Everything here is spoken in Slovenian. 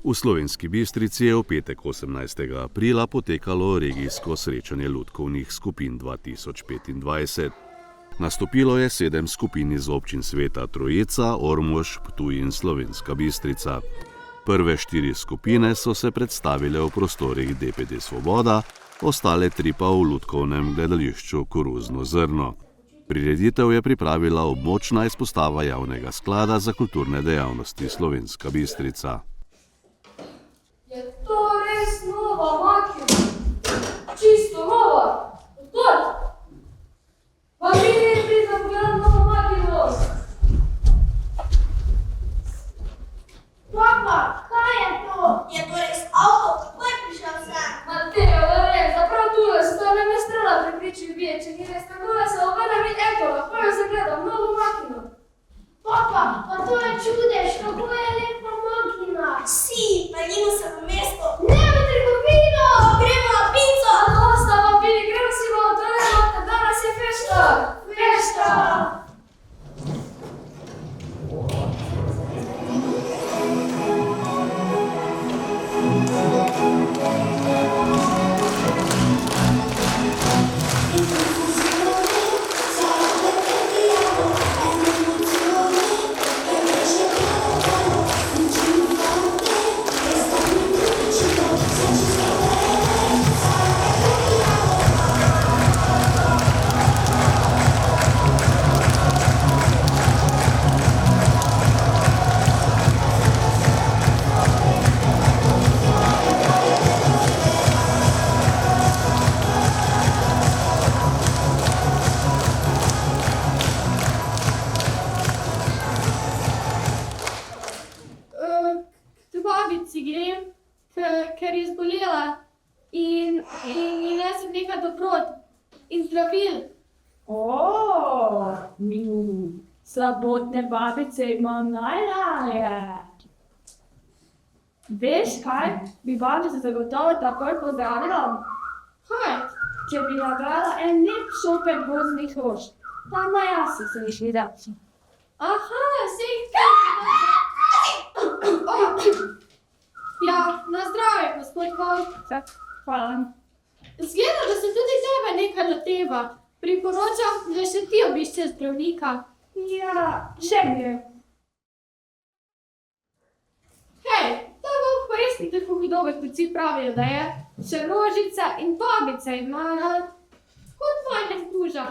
V Slovenski Bistrici je v petek 18. aprila potekalo regijsko srečanje lutkovnih skupin 2025. Nastopilo je 7 skupin iz občin Sveta Trojica, Ormož, Ptuj in Slovenska Bistrica. Prve 4 skupine so se predstavile v prostorih DPD Svoboda, ostale 3 pa v lutkovnem gledališču Koruzno zrno. Prireditev je pripravila območna izpostava Javnega sklada za kulturne dejavnosti Slovenska Bistrica. Je to res nova makina? Čisto nova? Odkot? Pa mi ne pride pogledati novo makino? Papa, kaj je to? Je to res avto? Kako je prišel sem? Mateo, da res, da prav tule se to ne me strela pripričil bije, če ni res tako, da se obrnem in eto, lahko jo zagledam, novo makino. Papa, pa to je čudež, kako je lepa makina. Si, peljimo se v mesto. Ne v trgovino! Gremo na pico! Dosta vam bili, gremo si v avtomat, danes je fešta! Fešta! Grem, ker je zbolela in jaz sem nekaj dobrot in zdravil. Slabotne babice imam najraje. Veš kaj, bi babica zagotovo takoj pozdravila? Kaj? Če bi nabrala en lep šopek gozdnih rož. Pa na jasi se jih videla. Aha, sej Ja, na zdravje, gospod Volk. Hvala. Zgleda, da se tudi tebe nekaj loteva. Priporočam, da še ti obiščeš zdravnika. Ja, še mi je. Hej, ta Volk pa res ni tako hudobek, kot vsi pravijo, da je. Še rožica in babica ima, kot manj ne skuža.